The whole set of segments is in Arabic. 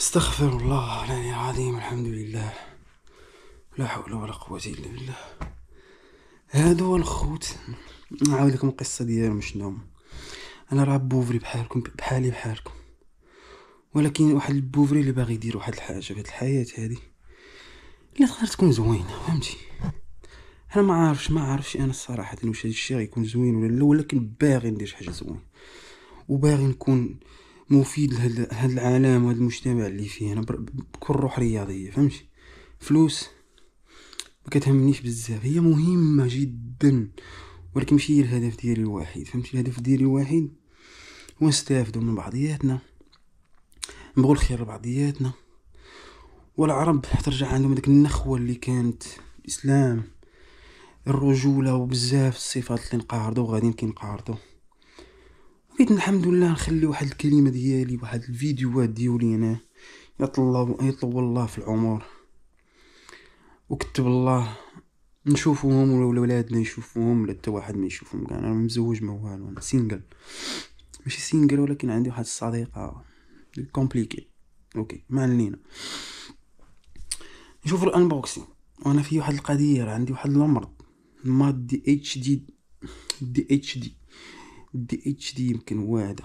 استغفر الله العلي العظيم، الحمد لله، لا حول ولا قوة الا بالله. هادو هو الخوت. نعاود لكم القصه ديالهم شنو. انا راه بوفري بحالكم، بحالي بحالكم، ولكن واحد البوفري اللي باغي يدير واحد الحاجه في هاد الحياه هادي اللي تقدر تكون زوينه، فهمتي. انا ما عارفش انا الصراحه واش هاد الشيء غيكون زوين ولا لا، ولكن باغي ندير شي حاجه زوين، وباغي نكون مفيد لهاد العالم وهاد المجتمع اللي فيه انا بكل روح رياضيه، فهمتي. فلوس ما كتهمنيش بزاف، هي مهمه جدا، ولكن ماشي هي الهدف ديالي الوحيد، فهمتي. الهدف ديالي الوحيد هو نستافدوا من بعضياتنا، نبغوا الخير لبعضياتنا، والعرب ترجع عندهم ديك النخوه اللي كانت الاسلام، الرجوله وبزاف الصفات اللي نقارضوا وغاديين كنقارضوا. بغيت الحمد لله نخلي واحد الكلمه ديالي، واحد الفيديوهات ديالي انا يطلب الله في العمر وكتب الله نشوفوهم، ولا ولادنا يشوفوهم، ولا حتى واحد ما يشوفهم كاع. انا مزوج ما والو، انا سينجل، ماشي سينجل، ولكن عندي واحد الصديقه كومبليكي. اوكي، ما علينا. نشوف الانبوكسينغ وانا في واحد القضيه، راه عندي واحد المرض دي اتش دي. دي اتش دي يمكن واعده.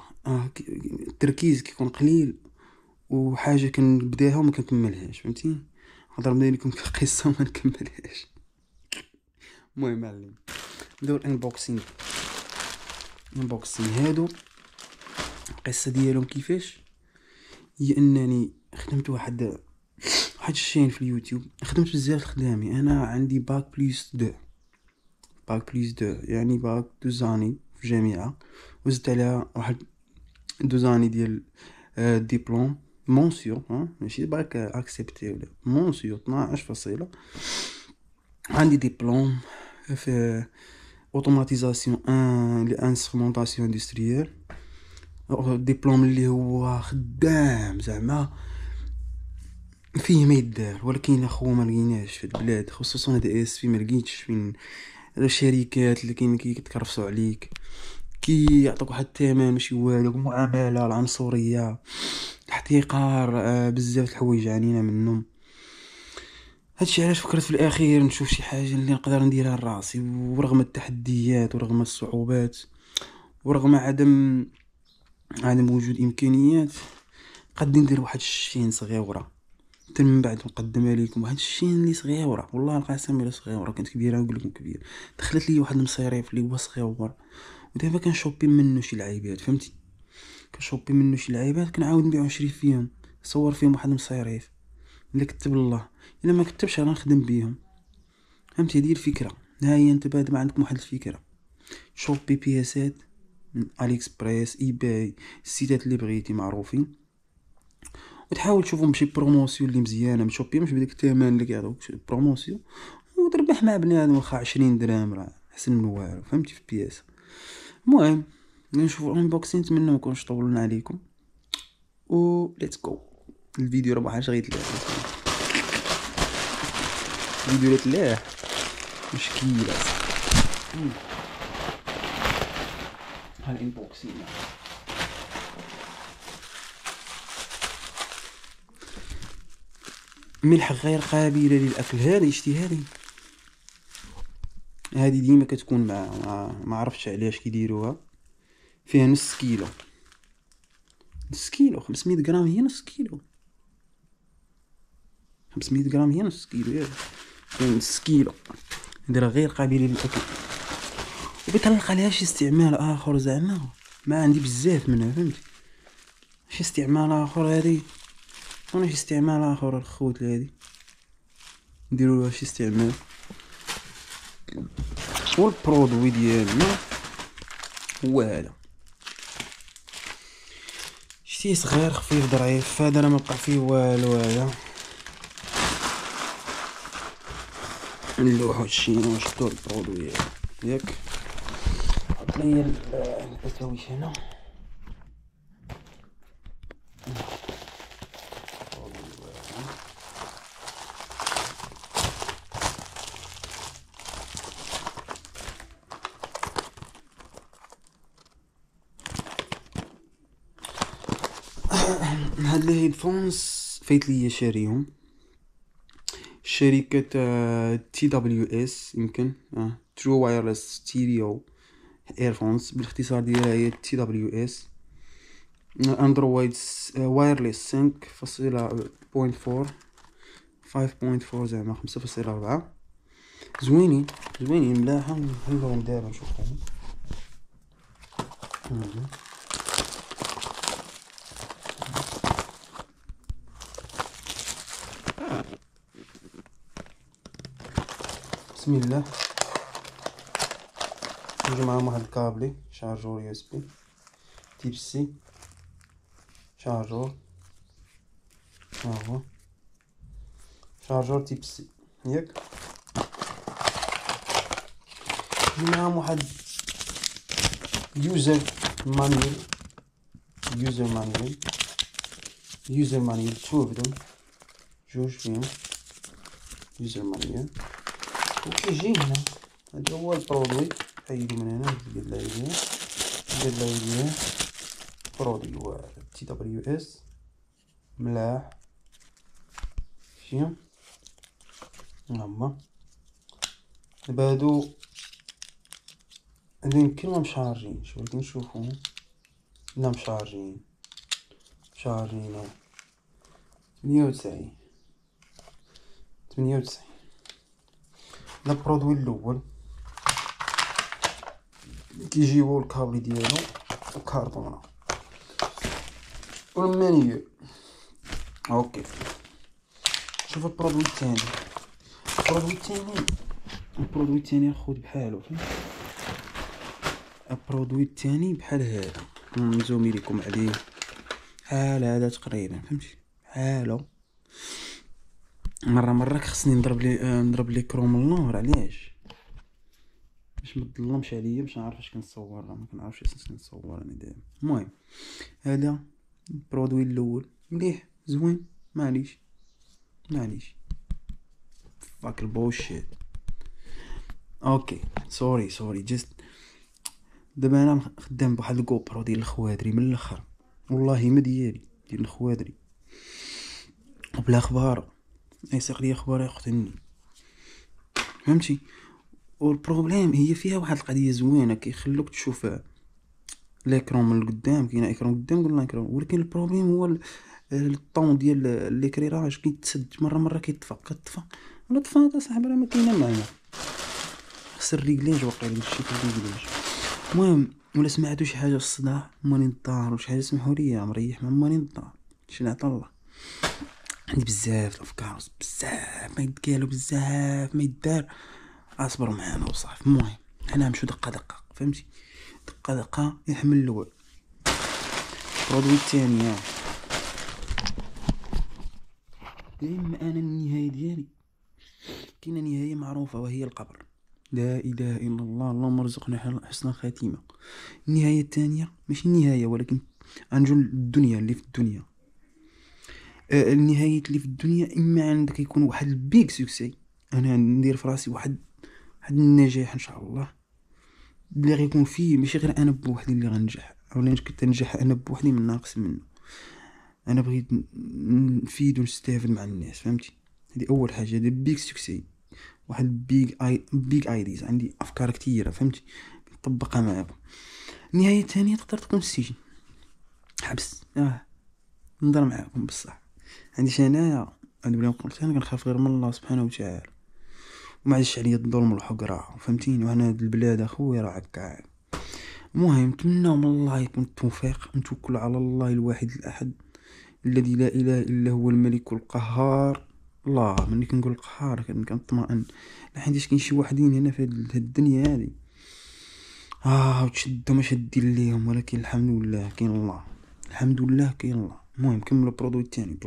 التركيز كيكون قليل، وحاجه كنبداها وما كنكملهاش، فهمتي. نقدر نبدا لكم قصه وما نكملهاش. المهم معلم، ندير الانبوكسينغ هادو. القصه ديالهم كيفاش هي انني خدمت واحد الشين في اليوتيوب. خدمت بزاف خدامي، انا عندي باك بليس 2 يعني باك 2 في الجامعه، وزدت عليها واحد 2 ديال ديبلوم مونسيون، ماشي باك اكسبتي ولا مونسيون 12 فصيله. عندي ديبلوم في اوتوماتيزاسيون لانسترومونطاسيون اندستريال، ديبلوم اللي هو خدام زعما فيه ما يدار، ولكن اخو ما لقيناش في البلاد، خصوصا هاد اس في ما لقيتش فين الشركات اللي كاين كيتكرفسوا عليك، كي يعطوك واحد الثمن ماشي والو، المعامله العنصريه، الاحتقار، بزاف الحوايج عانينا منهم. هادشي علاش فكرت في الاخير نشوف شي حاجه اللي نقدر نديرها لراسي، ورغم التحديات ورغم الصعوبات ورغم عدم وجود امكانيات، قد ندير واحد الشين صغيره حتى من بعد نقدمها لكم. واحد الشين اللي صغيره، والله القسم الا صغيره، كانت كبيره نقول لكم كبير. دخلت لي واحد المصاريف اللي هو صغير، ودابا كنشوبي منه شي لعيبات، فهمتي. كنشوبي منه شي لعيبات كنعاود نبيع ونشري فيهم، نصور فيهم واحد المصاريف. الا كتب الله، الا ما كتبش انا نخدم بيهم، فهمتي. هذه الفكره. ها هي انت بعد ما عندكم واحد الفكره، شوبي بياسات من علي اكسبريس، اي باي، السيتات اللي بغيتي معروفين، وتحاول تشوفهم بشي بروموسيون اللي مزيانه، مشوبي مش بديك الثمن اللي كيعطوك بروموسيون، وتربح مع بنادم واخا 20 درهم، راه احسن من والو، فهمتي، في بياس. المهم نشوفوا الانبوكسين، نتمنى ما نكونش طولنا عليكم، و ليتس جو. الفيديو راه ما حاجه غيتلاح، الفيديو لا تلاح مشكله. ها الانبوكسين، ملح غير قابله للاكل. هذه شتي، هذه ديما كتكون مع ما عرفتش علاش كيديروها، فيها نص كيلو 500 غرام، هي نص كيلو 500 غرام، هي نص كيلو، يعني نص كيلو. نديرها غير قابله للاكل، وبيطلق عليها شي استعمال اخر، زعما ما عندي بزاف منها، فهمتي. شي استعمال اخر هذه، وانا شي استعمال اخر الخوت هذه نديروا لها شي استعمال. والبرودوي ديالنا هو هذا، شتي صغير خفيف ظريف. هذا انا ما بقى فيه والو، هذا نلوحو الشين ونشدو البرودوي ياك. حط لي الاساويش هنا. هاد الهيدفونز فايت ليا شاريهم شركة TWS يمكن ترو وايرلس ستيريو ايرفونز بالاختصار ديالها هي TWS اندرويد وايرلس 5.4 5.4 زعما 5.4 زوينين ملاحة. نحلهم دابا نشوفهم. بسم الله. نجي معاهم واحد الكابلي شارجور يو اس بي تيب سي شارجور. ها هو شارجور تيب سي ياك. نجي معاهم واحد يوزر مانيول توفدهم جوج فيهم يوزر مانيول. وكيجي هنا هذا هو البرودوي. حيدو من هنا دير ليه برودوي هو TWS ملاح شي هما. دابا هادو يمكن ما مشارجينش ولكن نشوفو لا مشارجين 98 البرودوي الاول كيجيبو الكابل ديالو وكارطونه والمانيول. اوكي شوف البرودوي الثاني. البرودوي الثاني خذ بحالو. البرودوي الثاني بحال هذا نزومي لكم عليه بحال هذا تقريبا فهمتي بحالو. مره خصني نضرب لي كروم النور. علاش؟ باش ما تظلمش عليا باش نعرف اش كنصور. ما كنعرفش اش نصور انا دابا. المهم هذا البرودوي الاول مليح زوين معليش فاك البوشيت. اوكي سوري جست. دابا انا خدام بواحد الكوبرو ديال الخوادري من الاخر والله ما ديالي ديال الخوادري وبلا اخبار يسيق لي اخبار يقتلني فهمتي. والبروبليم هي فيها واحد القضيه زوينه كيخلوك تشوف ليكرون من القدام. كاين ايكرون قدام قلنا ايكرون ولكن البروبليم هو الطون ديال ليكريراج كيتسد مره كيطفى ولا طفى صاحبي راه ما كاينه معنا. خسر ريغليج واقيلا داكشي في الريغليج. المهم ولا سمعتو شي حاجه في الصداع ماني نضار وشي حاجه سمحوا لي مريح ماني نضار شي نعطى الله. عندي بزاف الافكار بزاف ما يتقالوا بزاف ما يدار. اصبر معانا وصافي. المهم حنا نمشيو دقه فهمتي دقه يحمل الاول. البرودوي الثاني اما انا النهايه ديالي كاينه نهايه معروفه وهي القبر. لا اله الا الله اللهم ارزقنا حسن الخاتمه. النهايه الثانيه ماشي النهايه ولكن انجو الدنيا اللي في الدنيا. النهايه اللي في الدنيا اما عندك يكون واحد البيك سوكسي. انا ندير في راسي واحد النجاح ان شاء الله اللي غيكون فيه ماشي غير انا بوحدي اللي غنجح ولا كنت ننجح انا بوحدي من ناقص منه. انا بغيت نفيد ونستافد مع الناس فهمتي. هذه اول حاجه. هذا بيك سوكسي واحد بيك ايديز. عندي افكار كثيره فهمتي نطبقها معاكم. النهايه الثانيه تقدر تكون السجن حبس. نضر معاكم بصح عنديش انايا هاد بلي قلت انا كنخاف غير من الله سبحانه وتعالى وما عادش عليا الظلم والحقره فهمتيني. وهنا هاد البلاد اخويا راه عكا. المهم نتمنى من الله يكون التوفيق. نتوكل على الله الواحد الاحد الذي لا اله الا هو الملك القهار. الله ملي كنقول القهار كنطمئن حيت كاين شي واحدين هنا في هاد الدنيا هذه وتشدوا ما شادين ليهم ولكن الحمد لله كاين الله. الحمد لله كاين الله. المهم كملوا البرودوي الثاني.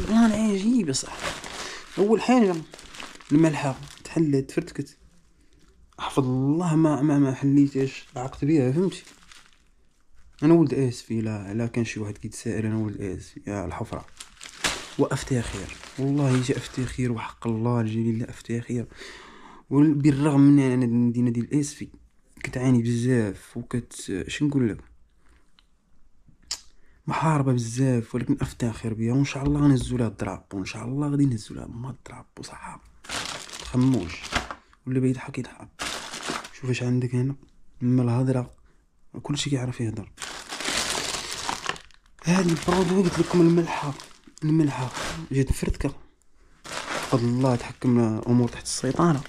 والله عجيب صح. اول حاجه الملحه تحلت تفرتكت، احفظ الله ما حليتهاش، عقت بيها فهمتي. انا ولد اسفي، لا كان شي واحد كيتسائل انا ولد اسفي يا الحفره، وافتخر والله جا افتخر وحق الله الجليل لا افتخر. وبالرغم من انا المدينه ديال اسفي كتعاني بزاف وكت شنقول لك محاربه بزاف، ولكن افتخر بها وان شاء الله غنهزو لها الضراب، وان شاء الله غادي نهزو لها ما الضراب وصحاب تخموش. واللي بيضحك يضحك. شوف اش عندك هنا من الهضره كلشي كيعرف يهضر. هذه البرودوي قلت لكم الملحه جات مفرتكه، بفضل الله تحكم الامور تحت السيطره.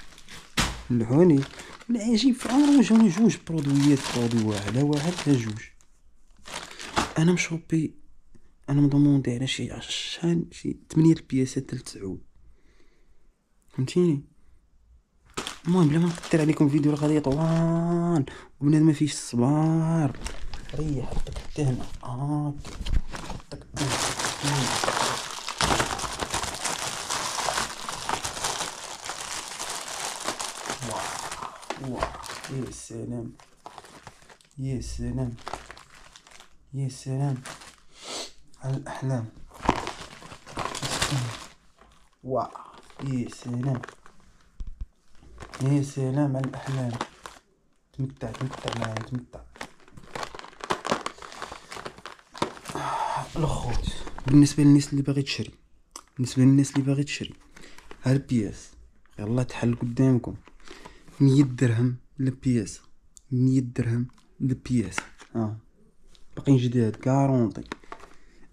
اللحوني العجيب في عمره جاوني جوج برودويات، برودوي واحد ها واحد ها جوج. انا مشوبي انا مضموندي على شي 8 البياسات تاع 9 فهمتيني. المهم بلا ما نكثر عليكم فيديو راه غادي طوال وبنادم ما فيش الصبر. ريح حطك حتى هنا حطك واه يا سلام يا سلام يا سلام على الاحلام. واه يا سلام يا سلام على الاحلام. تمتع معايا تمتع. الخوت بالنسبه للناس اللي باغي تشري ها البياس يلا تحل قدامكم 100 درهم للبياس، 100 درهم للبياس. باقيين جداد كارونطي.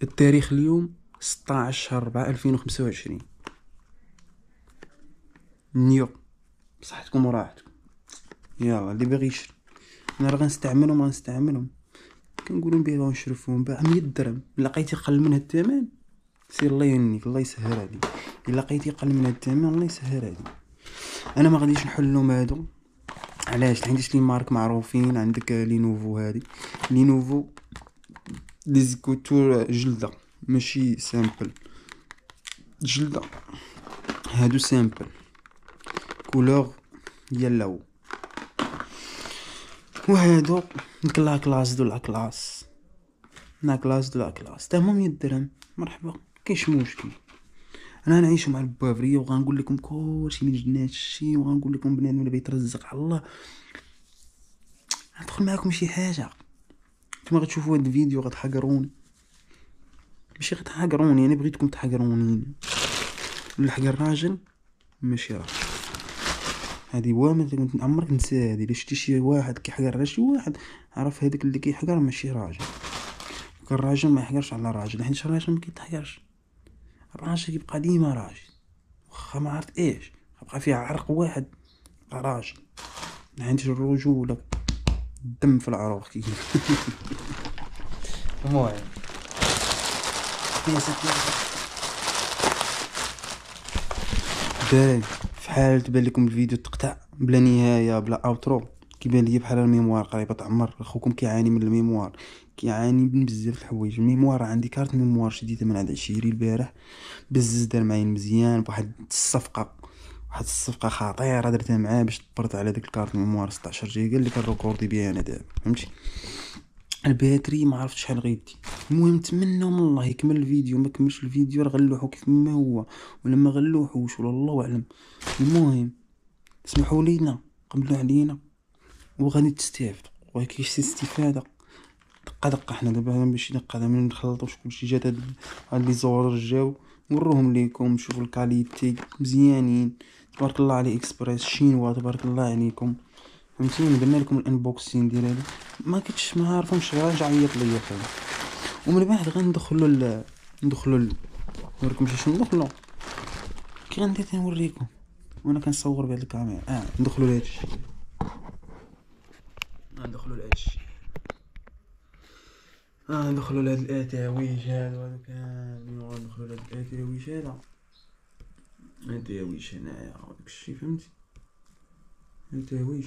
التاريخ اليوم 16 شهر 4 2025. نيو بصحتكم وراحتكم. يلا اللي باغي يشري انا راه غنستعملهم كنقولوا نبيعو ونشرفو نباع 100 درهم. لقيتي قل من الثمن سير الله يهنيك الله يسهل هذه. الا لقيتي قل من الثمن الله يسهل هذه. انا ما غاديش نحلهم هادو علاش حيت لي مارك معروفين. عندك لينوفو، هذه لينوفو لي زيكوتور جلده ماشي سامبل، جلده هادو سامبل كولور يلاو. وهادو كلاس دو لاكلاس تاهما 100 درهم. مرحبا كاينش مشكل. انا نعيش مع البافريه وغنقول لكم كلشي من جنات الشي، وغنقول لكم بنادم اللي بيترزق على الله. ندخل معكم شي حاجه نتوما غتشوفوا هاد الفيديو غتحقروني، ماشي غتحقروني انا بغيتكم تحقروني. ولا حق الراجل ماشي راجل. هذه وامد عمرك نسى هذه. الا شتي شي واحد كيحقر على شي واحد عرف هذاك اللي كيحقر ماشي راجل. الراجل ما يحقرش على راجل حيت الراجل ما كيتحقرش. الراجل يبقى ديما راجل واخا ما عرفت ايش بقى فيها عرق واحد راجل. ما عنديش الرجوله الدم في العروق كي المهم داي في حال تبان لكم الفيديو تقطع بلا نهايه بلا اوترو كيبان لي بحال الميموار قريبه تعمر. اخوكم كيعاني من الميموار، كيعاني من بزاف الحوايج. الميموار عندي كارت ميموار شديده من عند عشيري البارح بزز دار معايا مزيان بواحد الصفقه خطيره درتها معاه باش طبرت على داك الكارت ميموار 16 جيجا اللي كنريكوردي بها انا دابا فهمتي. الباتري ما عرفت شحال غيدي. المهم نتمنى من الله يكمل الفيديو، ما كملش الفيديو راه غنلوحو كيف ما هو ولا ما غنلوحوش ولا الله اعلم. المهم اسمحوا لينا قبلوا علينا وغادي تستافدوا وكاين شي استفاده دقه. حنا دابا ماشي دقه ما نخلطوش كلشي. جات هاد لي زور جاو نوريهم ليكم. شوفوا الكاليتي مزيانين تبارك الله علي اكسبريس شينوا تبارك الله عليكم فهمتيني. درنا لكم الانبوكسين ديال هذا ما كنتش ما عارفهمش راجع عيط ليا فهم. ومن بعد غندخلوا نوريكم شنو ندخلوا كي غندير نوريكم وانا كنصور بهاد الكاميرا. ندخلوا لهاد الشيء ندخلوا لهاد الاتاويج هادو كاملين. ندخلوا لهاد الاتاويج الاتاويج هنايا داكشي فهمتي. الاتاويج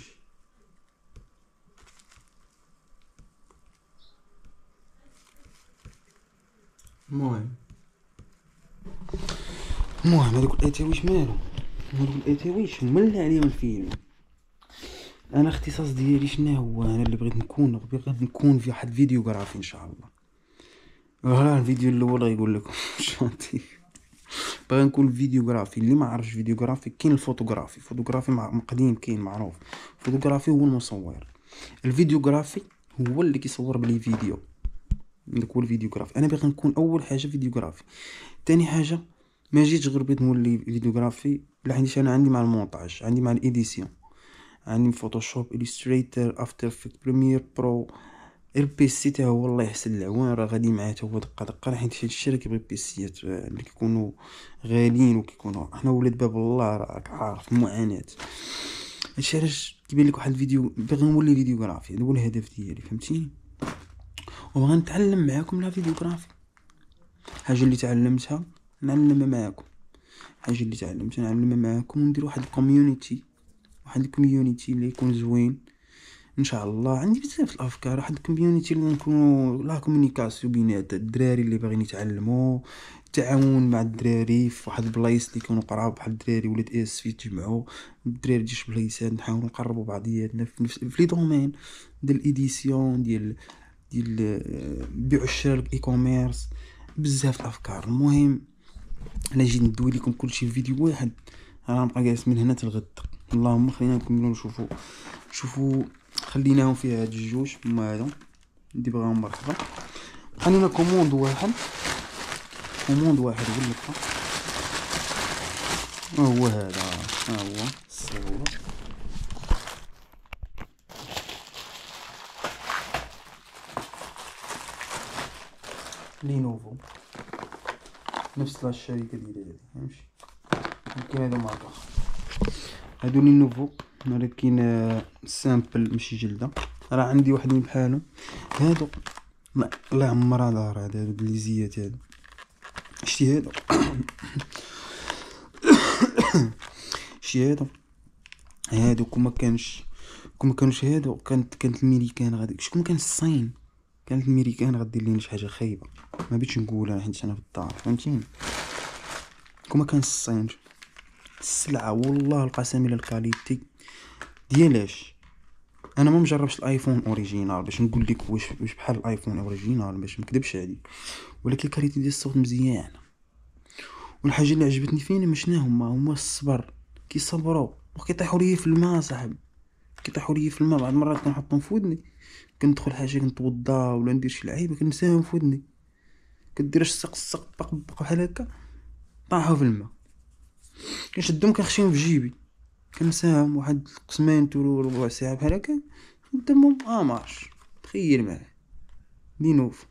المهم المهم هذوك الاتاويش مالهم، هذوك الاتاويش هما اللي عليهم الفيلم. انا اختصاص ديالي شنو هو؟ انا اللي بغيت نكون في واحد فيديوغرافي ان شاء الله. راه الفيديو الاول غيقول لكم شاطي. باغي نكون فيديوغرافي. اللي ما عرفش فيديوغرافي، كاين الفوتوغرافي قديم، كاين معروف. الفوتوغرافي هو المصور، الفيديوغرافي هو اللي كيصور بلي فيديو. داك هو الفيديوغرافي. انا باغي نكون اول حاجه فيديوغرافي. تاني حاجه ما جيتش غير بغيت نولي فيديوغرافي، لا عندي مع المونتاج، عندي مع الايديسيون، عندي فوتوشوب، الستريتور، افتر افكت، بريمير برو. البيسي تا هو الله يحسن العوان راه غادي معاه تا هو دقه حيت هاد الشيء راه كيبغي بيسيات اللي كيكونوا غاليين وكيكونوا حنا ولاد باب الله راك عارف المعاناه. هادشي علاش كيبان لك واحد الفيديو باغي نولي فيديوغرافي، هذا هو الهدف ديالي فهمتيني. وبغا نتعلم معاكم لا فيديوغرافي. حاجه اللي تعلمتها نعلمها معاكم، نعلمها معاكم وندير واحد الكوميونيتي اللي يكون زوين ان شاء الله. عندي بزاف الافكار، واحد الكوميونيتي اللي نكونوا لا كومونيكاسيون بينات الدراري اللي باغيين يتعلموا، التعاون مع الدراري في واحد البلايص اللي يكونوا قراب، بحال الدراري ولاد اس في تجمعوا الدراري ديال شي بلايصات، نحاولوا نقربوا بعضياتنا في لي دومين ديال الايديسيون ديال بيع الشراء، الاي كوميرس، بزاف الافكار. المهم انا جيت ندوي لكم كلشي في فيديو واحد، راه نبقى جالس من هنا تلغد. اللهم خلينا نكملوا نشوفوا خليناهم فيها هاد الجوج هما هادو اللي بغاهم مرحبا. خلينا كوموند واحد ولا هو هذا، ها هو الصور. لينوفو نفس الشركه ديال هذه فهمتي. كاين هذا ماركه هادو لينوفو، ولكن سامبل ماشي جلده. راه عندي وحدين بحالهم هادو، لا عمرها دار هادو بليزيات هادو. شتي هادو هادو كون ما كانوش هادو كانت الميريكان غادي، كون كان الصين كانت الميريكان غدير لينا شي حاجه خايبه. ما بغيتش نقولها حيت انا في الدار فهمتيني. كون ما كان الصين السلعه والله القسم الى الكاليتي ديالاش. انا ما مجربش الايفون اوريجينال باش نقول لك واش بحال الايفون اوريجينال، باش ما نكذبش عليك، ولكن الكاليتي ديال الصوت مزيان. والحاجه اللي عجبتني فينا مشنا هما الصبر، كيصبروا وكيطيحوا لي في الماء صاحبي، كيطيحوا لي في الماء. بعض المرات كنحطهم في ودني، كندخل حاجه كنتوضا ولا ندير شي لعيبه كنساهم في ودني، كدير السق بق بحال هكا طاحوا في الماء، كنشدهم كنخشيهم في جيبي، كنساهم واحد قسمين تولو ربع ساعه بحال هكا قدامهم مارش. تخيل معايا لينوف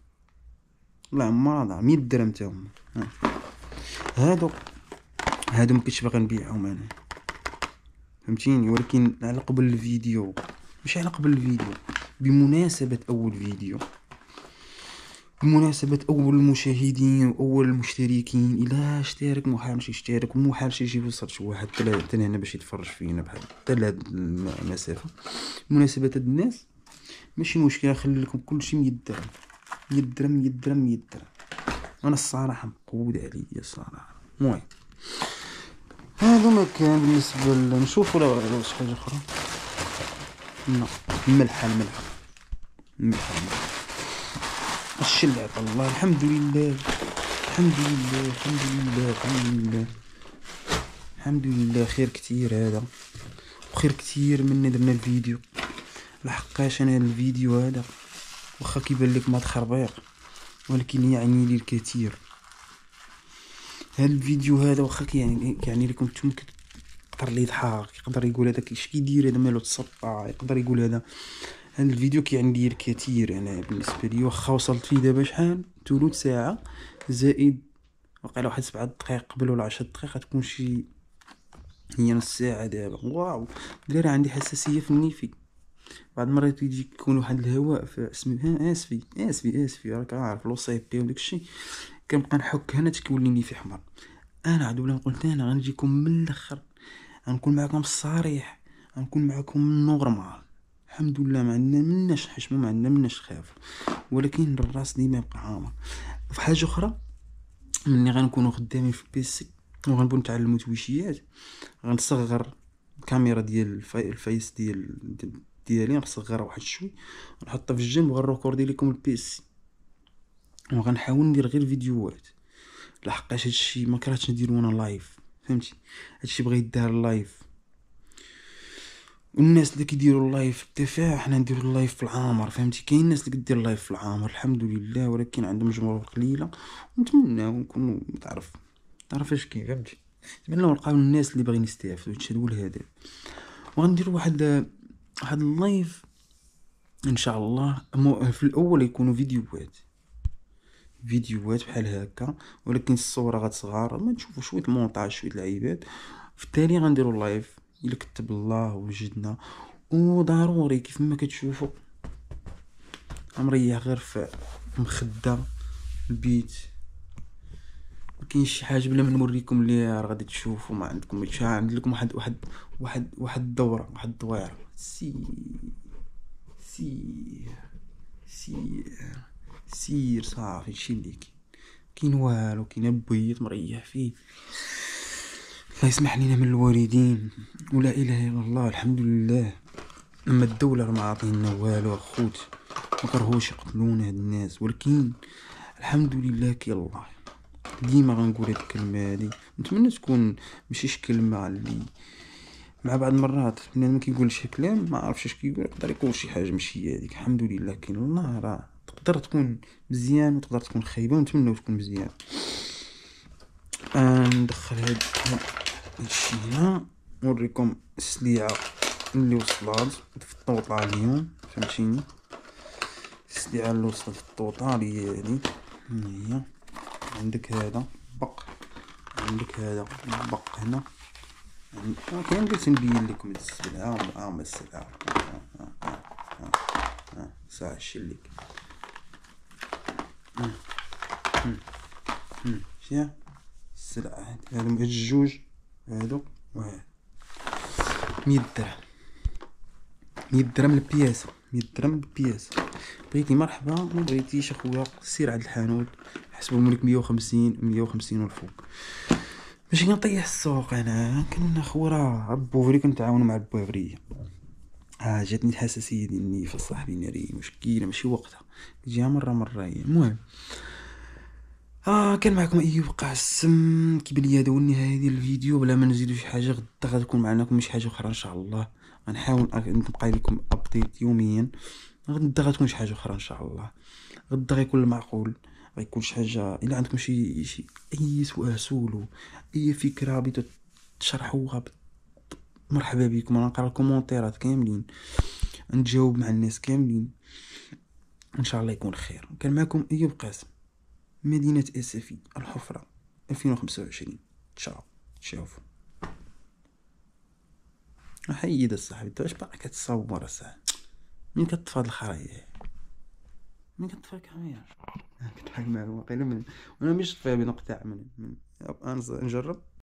والله عمرها ضاع 100 درهم تا هما. هادو ما كنتش باغي نبيعهم انا فهمتيني، ولكن على قبل الفيديو، مش على قبل الفيديو، بمناسبة أول فيديو، بمناسبة أول المشاهدين وأول المشتركين. إلا اشترك محالش يشترك ومحالش يجي يوصل شي واحد حتى هنا باش يتفرج فينا بحال حتى لهاد المسافة. بمناسبة هاد الناس ماشي مشكلة، نخلي لكم كلشي 100 درهم 100 درهم. أنا الصراحة مقود عليا الصراحة. المهم هذا ما كان بالنسبة نشوفوا ولا شي حاجة أخرى. الملحة الشلع الله الحمد لله خير كتير هذا، وخير كتير من درنا الفيديو. لحقاش انا الفيديو هذا واخا كيبان لك ما تخربيق، ولكن يعني لي الكثير. هذا الفيديو هذا واخا يعني لكم نتوما يقدر لي يضحك، يقدر يقول هذاك اش كيدير هذا مالو تصطع، يقدر يقول هذا الفيديو كيعني لي الكثير. انا بالنسبه لي واخا وصلت فيه دابا شحال ثلث ساعه زائد وقيلا واحد 7 دقائق قبل ولا 10 دقائق تكون شي هي نص ساعه دابا. واو دراري عندي حساسيه في النيفي، بعض المرات يجي يكون واحد الهواء في اسمي اسفي راك عارف لوصيبي وداك الشيء، كنبقى نحك هنا تكوليني في حمر. انا عاد ولا قلت انا غنجيكم من الاخر، غنكون معكم الصريح، غنكون معكم النورمال. الحمد لله ما عندنا مناش حشمه، ما عندنا مناش خاف، ولكن الراس ديما يبقى عامر. في حاجه اخرى، ملي غنكونوا خدامين في بيسي وغنبغيو نتعلمو تويشيات. غنصغر الكاميرا ديال الفايس ديالي، نصغرها واحد شوي ونحطها في الجنب وغنريكوردي لكم البيسي، وغنحاول ندير غير فيديوهات. لحقاش هادشي ما كرهتش نديرو انا لايف، فهمتي؟ هادشي بغا يدار لايف، والناس اللي كيديروا اللايف في الدفاع حنا نديروا اللايف في العامر، فهمتي؟ كاين الناس اللي كدير اللايف في العامر الحمد لله، ولكن عندهم جمهور قليله، ونتمناو نكونوا تعرف اش كاين، فهمتي؟ نتمناو نلقاو الناس اللي باغيين يستافدوا، هادشي هو الهدف. وغنديروا واحد اللايف ان شاء الله. في الاول يكونوا فيديوهات بحال هكا، ولكن الصوره غتصغار، ما تشوفوا شويه المونتاج شويه العيبات. في التالي غنديروا اللايف الا كتب الله وجدنا. وضروري كيف ما كتشوفوا مريح غير في مخده البيت، مكاينش شي حاجه بلا ما نوريكم ليها، راه غادي تشوفوا ما عندكم حتى. عندي لكم واحد الدوره، واحد الدويره. سير صافي، هادشي اللي كاين والو، كاين بيت مريح فيه. الله يسمح لينا من الوالدين، ولا اله الا الله، الحمد لله. اما الدوله ما عاطينا والو اخوت، ما كرهوش يقتلونا هاد الناس، ولكن الحمد لله كاين الله. ديما غنقول هاد الكلمه هادي، نتمنى تكون ماشي شي كلمه اللي مع بعض المرات بنادم كيقول شي كلام ما عرفش اش كيقول، يقدر يقول شي حاجه ماشي هذيك. الحمد لله كاين الله، راه تقدر تكون مزيان وتقدر تكون خايبه، ونتمنى تكون مزيان. ندخل هادشي هنا، نوريكم السليعه اللي وصلات في الطوطه اليوم، فهمتيني؟ السليعه اللي وصلت في الطوطه هي هادي. هي عندك هذا بق، عندك هذا بق هنا. كاين بغيت نبين لكم السلعه، السلعه ساعه شليك. شتيها السلعه هادو الجوج، هادو وهاد 100 درهم. 100 درهم البياسه، 100 درهم البياسه. بغيتي مرحبا، ما بغيتيش اخويا سير عند الحانوت حسبهم لك 150 والفوق. باش كنطيح السوق انا راه بوفري كنتعاون مع البوفريه. جاتني الحساسيه ديال النيفه صاحبي، ناري مشكله ماشي وقتها، تجيها مره هي. المهم كان معكم ايوب قاسم، كيبان لي هذا هو النهايه ديال الفيديو. بلا ما نزيدو شي حاجه، غدا غتكون معنا شي حاجه اخرى ان شاء الله. غنحاول نبقى لكم ابديت يوميا. غدا غتكون شي حاجه اخرى ان شاء الله. غدا غيكون المعقول، غيكون شي حاجه. الا عندكم شي اي سؤال سولو، اي فكره بغيتو تشرحوها، مرحبا بكم. انا نقرا الكومونتيرات كاملين، نجاوب مع الناس كاملين، ان شاء الله يكون خير. كان معكم ايوب قاسم، مدينه اسفي الحفره 2025. تشاو شوفوا. حيد الصاحبي، انت واش باقي كتصور اصاحبي؟ مين كتطفى الخرايا؟ مين كتطفى الكاميرا؟ كنضحك معاهم واقيلا وانا مش طفيها بنقطع من نجرب.